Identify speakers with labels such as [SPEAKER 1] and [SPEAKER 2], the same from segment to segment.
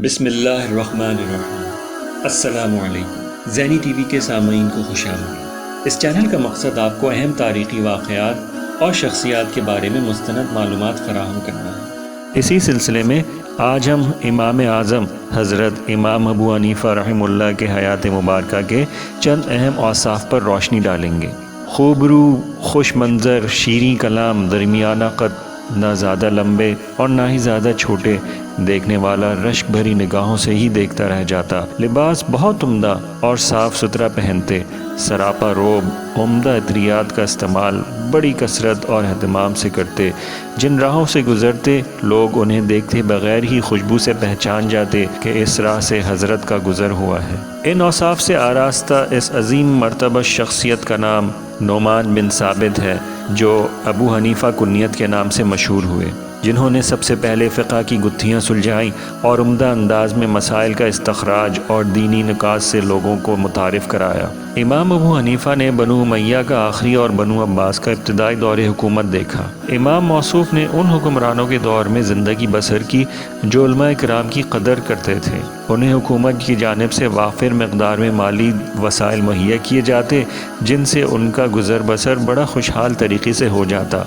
[SPEAKER 1] بسم اللہ الرحمن الرحیم۔ السلام علیکم زینی ٹی وی کے سامعین کو خوش آمدید۔ اس چینل کا مقصد آپ کو اہم تاریخی واقعات اور شخصیات کے بارے میں مستند معلومات فراہم کرنا ہے۔ اسی سلسلے میں آج ہم امام اعظم حضرت امام ابو حنیفہ رحمہ اللہ کے حیات مبارکہ کے چند اہم اوصاف پر روشنی ڈالیں گے۔ خوبرو، خوش منظر، شیریں کلام، درمیانہ قد، نہ زیادہ لمبے اور نہ ہی زیادہ چھوٹے، دیکھنے والا رشک بھری نگاہوں سے ہی دیکھتا رہ جاتا۔ لباس بہت عمدہ اور صاف ستھرا پہنتے، سراپا روب، عمدہ عطریات کا استعمال بڑی کثرت اور اہتمام سے کرتے۔ جن راہوں سے گزرتے لوگ انہیں دیکھتے بغیر ہی خوشبو سے پہچان جاتے کہ اس راہ سے حضرت کا گزر ہوا ہے۔ ان اوصاف سے آراستہ اس عظیم مرتبہ شخصیت کا نام نعمان بن ثابت ہے، جو ابو حنیفہ کنیت کے نام سے مشہور ہوئے، جنہوں نے سب سے پہلے فقہ کی گتھیاں سلجھائیں اور عمدہ انداز میں مسائل کا استخراج اور دینی نکات سے لوگوں کو متعارف کرایا۔ امام ابو حنیفہ نے بنو امیہ کا آخری اور بنو عباس کا ابتدائی دور حکومت دیکھا۔ امام موصوف نے ان حکمرانوں کے دور میں زندگی بسر کی جو علماء کرام کی قدر کرتے تھے۔ انہیں حکومت کی جانب سے وافر مقدار میں مالی وسائل مہیا کیے جاتے، جن سے ان کا گزر بسر بڑا خوشحال طریقے سے ہو جاتا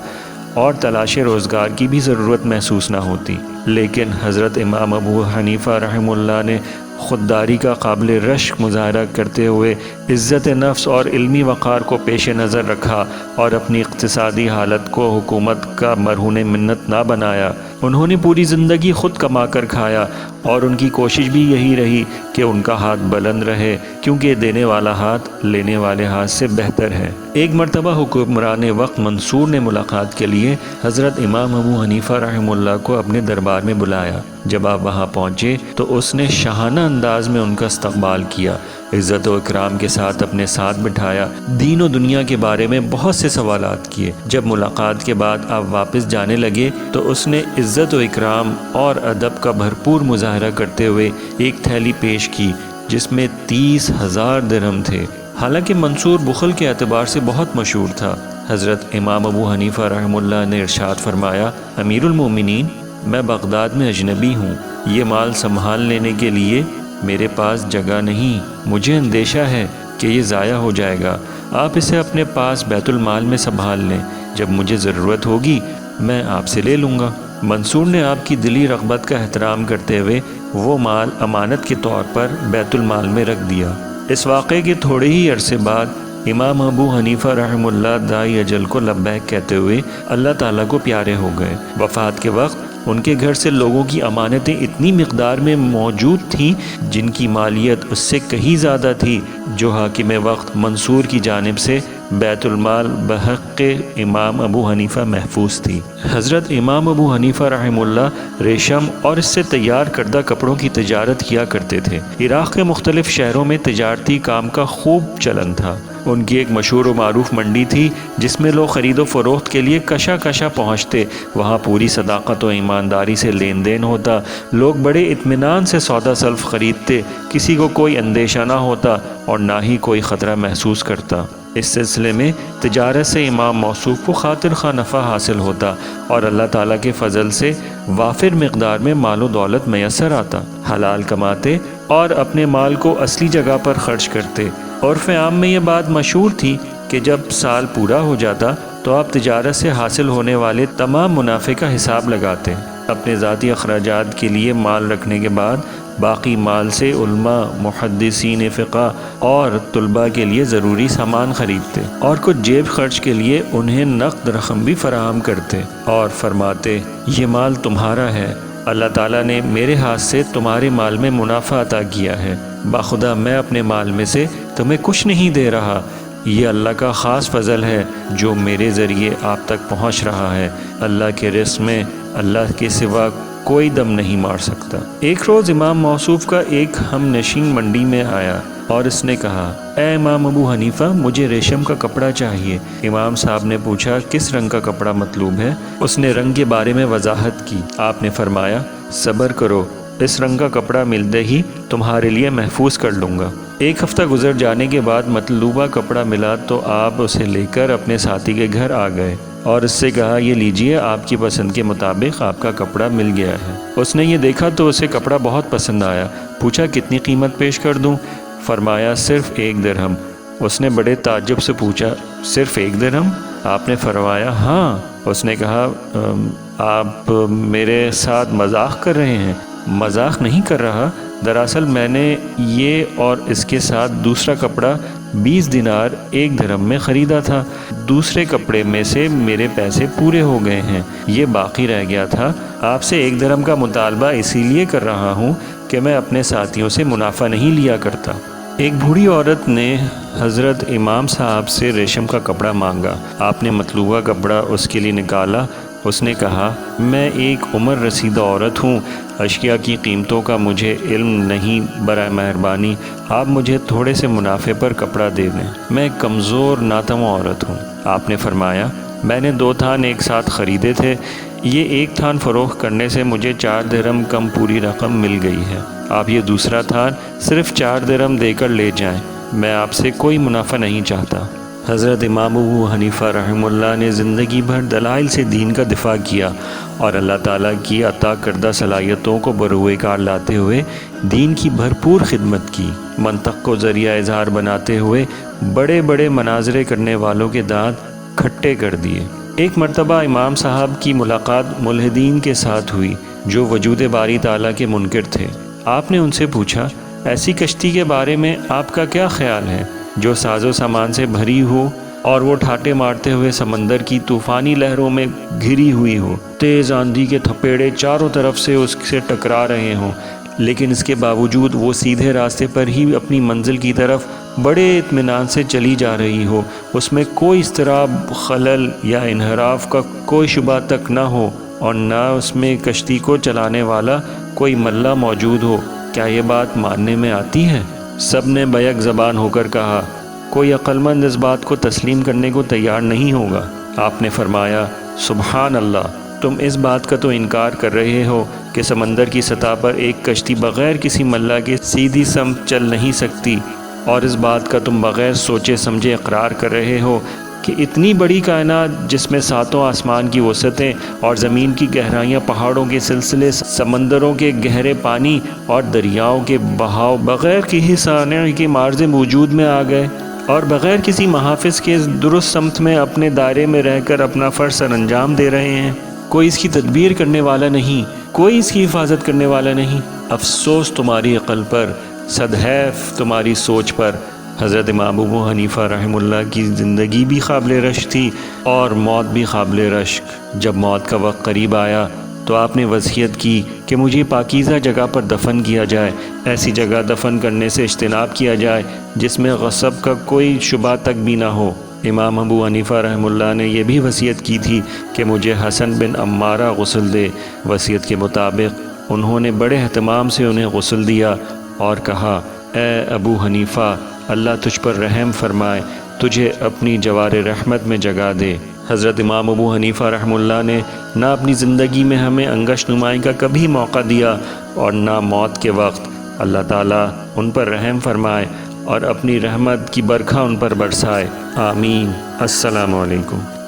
[SPEAKER 1] اور تلاش روزگار کی بھی ضرورت محسوس نہ ہوتی۔ لیکن حضرت امام ابو حنیفہ رحمہ اللہ نے خودداری کا قابل رشک مظاہرہ کرتے ہوئے عزت نفس اور علمی وقار کو پیش نظر رکھا اور اپنی اقتصادی حالت کو حکومت کا مرہون منت نہ بنایا۔ انہوں نے پوری زندگی خود کما کر کھایا اور ان کی کوشش بھی یہی رہی کہ ان کا ہاتھ بلند رہے، کیونکہ دینے والا ہاتھ لینے والے ہاتھ سے بہتر ہے۔ ایک مرتبہ حکمران وقت منصور نے ملاقات کے لیے حضرت امام ابو حنیفہ رحمہ اللہ کو اپنے دربار میں بلایا۔ جب آپ وہاں پہنچے تو اس نے شاہانہ انداز میں ان کا استقبال کیا، عزت و اکرام کے ساتھ اپنے ساتھ بٹھایا، دین و دنیا کے بارے میں بہت سے سوالات کیے۔ جب ملاقات کے بعد آپ واپس جانے لگے تو اس نے عزت و اکرام اور ادب کا بھرپور مظاہرہ کرتے ہوئے ایک تھیلی پیش کی جس میں 30,000 درہم تھے۔ حالانکہ منصور بخل کے اعتبار سے بہت مشہور تھا۔ حضرت امام ابو حنیفہ رحمہ اللہ نے ارشاد فرمایا، امیر المومنین، میں بغداد میں اجنبی ہوں، یہ مال سنبھال لینے کے لیے میرے پاس جگہ نہیں، مجھے اندیشہ ہے کہ یہ ضائع ہو جائے گا، آپ اسے اپنے پاس بیت المال میں سنبھال لیں، جب مجھے ضرورت ہوگی میں آپ سے لے لوں گا۔ منصور نے آپ کی دلی رغبت کا احترام کرتے ہوئے وہ مال امانت کے طور پر بیت المال میں رکھ دیا۔ اس واقعے کے تھوڑے ہی عرصے بعد امام ابو حنیفہ رحمہ اللہ دائی اجل کو لبیک کہتے ہوئے اللہ تعالیٰ کو پیارے ہو گئے۔ وفات کے وقت ان کے گھر سے لوگوں کی امانتیں اتنی مقدار میں موجود تھیں جن کی مالیت اس سے کہیں زیادہ تھی جو حاکم وقت منصور کی جانب سے بیت المال بحق امام ابو حنیفہ محفوظ تھی۔ حضرت امام ابو حنیفہ رحمہ اللہ ریشم اور اس سے تیار کردہ کپڑوں کی تجارت کیا کرتے تھے۔ عراق کے مختلف شہروں میں تجارتی کام کا خوب چلن تھا۔ ان کی ایک مشہور و معروف منڈی تھی جس میں لوگ خرید و فروخت کے لیے کشا کشا پہنچتے۔ وہاں پوری صداقت و ایمانداری سے لین دین ہوتا، لوگ بڑے اطمینان سے سودا سلف خریدتے، کسی کو کوئی اندیشہ نہ ہوتا اور نہ ہی کوئی خطرہ محسوس کرتا۔ اس سلسلے میں تجارت سے امام موصوف کو خاطر خواہ نفع حاصل ہوتا اور اللہ تعالیٰ کے فضل سے وافر مقدار میں مال و دولت میسر آتا۔ حلال کماتے اور اپنے مال کو اصلی جگہ پر خرچ کرتے۔ عرف عام میں یہ بات مشہور تھی کہ جب سال پورا ہو جاتا تو آپ تجارت سے حاصل ہونے والے تمام منافع کا حساب لگاتے۔ اپنے ذاتی اخراجات کے لیے مال رکھنے کے بعد باقی مال سے علماء، محدثین فقہ اور طلباء کے لیے ضروری سامان خریدتے اور کچھ جیب خرچ کے لیے انہیں نقد رقم بھی فراہم کرتے اور فرماتے، یہ مال تمہارا ہے، اللہ تعالیٰ نے میرے ہاتھ سے تمہارے مال میں منافع عطا کیا ہے، باخدا میں اپنے مال میں سے تمہیں کچھ نہیں دے رہا، یہ اللہ کا خاص فضل ہے جو میرے ذریعے آپ تک پہنچ رہا ہے، اللہ کے رزق میں اللہ کے سوا کوئی دم نہیں مار سکتا۔ ایک روز امام موصوف کا ایک ہم نشین منڈی میں آیا اور اس نے کہا، اے امام ابو حنیفہ، مجھے ریشم کا کپڑا چاہیے۔ امام صاحب نے پوچھا، کس رنگ کا کپڑا مطلوب ہے؟ اس نے رنگ کے بارے میں وضاحت کی۔ آپ نے فرمایا، صبر کرو، اس رنگ کا کپڑا ملتے ہی تمہارے لیے محفوظ کر لوں گا۔ ایک ہفتہ گزر جانے کے بعد مطلوبہ کپڑا ملا تو آپ اسے لے کر اپنے ساتھی کے گھر آ گئے۔ اور اس سے کہا یہ لیجئے آپ کی پسند کے مطابق آپ کا کپڑا مل گیا ہے۔ اس نے یہ دیکھا تو اسے کپڑا بہت پسند آیا، پوچھا کتنی قیمت پیش کر دوں؟ فرمایا صرف 1 درہم۔ اس نے بڑے تعجب سے پوچھا صرف 1 درہم؟ آپ نے فرمایا ہاں۔ اس نے کہا آپ میرے ساتھ مذاق کر رہے ہیں؟ مذاق نہیں کر رہا، دراصل میں نے یہ اور اس کے ساتھ دوسرا کپڑا 20 دینار 1 درہم میں خریدا تھا، دوسرے کپڑے میں سے میرے پیسے پورے ہو گئے ہیں، یہ باقی رہ گیا تھا۔ آپ سے 1 درہم کا مطالبہ اسی لیے کر رہا ہوں کہ میں اپنے ساتھیوں سے منافع نہیں لیا کرتا۔ ایک بوڑھی عورت نے حضرت امام صاحب سے ریشم کا کپڑا مانگا۔ آپ نے مطلوبہ کپڑا اس کے لیے نکالا۔ اس نے کہا میں ایک عمر رسیدہ عورت ہوں، اشیاء کی قیمتوں کا مجھے علم نہیں، برائے مہربانی آپ مجھے تھوڑے سے منافع پر کپڑا دے دیں، میں کمزور ناتواں عورت ہوں۔ آپ نے فرمایا میں نے 2 تھان ایک ساتھ خریدے تھے، یہ 1 تھان فروخت کرنے سے مجھے 4 درہم کم پوری رقم مل گئی ہے، آپ یہ دوسرا تھان صرف 4 درہم دے کر لے جائیں، میں آپ سے کوئی منافع نہیں چاہتا۔ حضرت امام ابو حنیفہ رحمہ اللہ نے زندگی بھر دلائل سے دین کا دفاع کیا اور اللہ تعالیٰ کی عطا کردہ صلاحیتوں کو بروئے کار لاتے ہوئے دین کی بھرپور خدمت کی، منطق کو ذریعہ اظہار بناتے ہوئے بڑے بڑے مناظرے کرنے والوں کے دانت کھٹے کر دیے۔ ایک مرتبہ امام صاحب کی ملاقات ملحدین کے ساتھ ہوئی جو وجود باری تعالیٰ کے منکر تھے۔ آپ نے ان سے پوچھا ایسی کشتی کے بارے میں آپ کا کیا خیال ہے جو ساز و سامان سے بھری ہو اور وہ ٹھاٹے مارتے ہوئے سمندر کی طوفانی لہروں میں گھری ہوئی ہو، تیز آندھی کے تھپیڑے چاروں طرف سے اس سے ٹکرا رہے ہوں، لیکن اس کے باوجود وہ سیدھے راستے پر ہی اپنی منزل کی طرف بڑے اطمینان سے چلی جا رہی ہو، اس میں کوئی اضطراب، خلل یا انحراف کا کوئی شبہ تک نہ ہو اور نہ اس میں کشتی کو چلانے والا کوئی ملہ موجود ہو، کیا یہ بات ماننے میں آتی ہے؟ سب نے بیک زبان ہو کر کہا کوئی عقلمند اس بات کو تسلیم کرنے کو تیار نہیں ہوگا۔ آپ نے فرمایا سبحان اللہ، تم اس بات کا تو انکار کر رہے ہو کہ سمندر کی سطح پر ایک کشتی بغیر کسی ملہ کے سیدھی سمت چل نہیں سکتی، اور اس بات کا تم بغیر سوچے سمجھے اقرار کر رہے ہو کہ اتنی بڑی کائنات جس میں 7 آسمان کی وسعتیں اور زمین کی گہرائیاں، پہاڑوں کے سلسلے، سمندروں کے گہرے پانی اور دریاؤں کے بہاؤ بغیر کسی صانع کے معرض وجود میں آ گئے اور بغیر کسی محافظ کے درست سمت میں اپنے دائرے میں رہ کر اپنا فرض سر انجام دے رہے ہیں، کوئی اس کی تدبیر کرنے والا نہیں، کوئی اس کی حفاظت کرنے والا نہیں۔ افسوس تمہاری عقل پر، صدحیف تمہاری سوچ پر۔ حضرت امام ابو حنیفہ رحمہ اللہ کی زندگی بھی قابل رشک تھی اور موت بھی قابل رشک۔ جب موت کا وقت قریب آیا تو آپ نے وصیت کی کہ مجھے پاکیزہ جگہ پر دفن کیا جائے، ایسی جگہ دفن کرنے سے اجتناب کیا جائے جس میں غصب کا کوئی شبہ تک بھی نہ ہو۔ امام ابو حنیفہ رحمہ اللہ نے یہ بھی وصیت کی تھی کہ مجھے حسن بن عمارہ غسل دے۔ وصیت کے مطابق انہوں نے بڑے اہتمام سے انہیں غسل دیا اور کہا اے ابو حنیفہ، اللہ تجھ پر رحم فرمائے، تجھے اپنی جوار رحمت میں جگہ دے۔ حضرت امام ابو حنیفہ رحمہ اللہ نے نہ اپنی زندگی میں ہمیں انگشت نمائی کا کبھی موقع دیا اور نہ موت کے وقت۔ اللہ تعالیٰ ان پر رحم فرمائے اور اپنی رحمت کی برکھا ان پر برسائے، آمین۔ السلام علیکم۔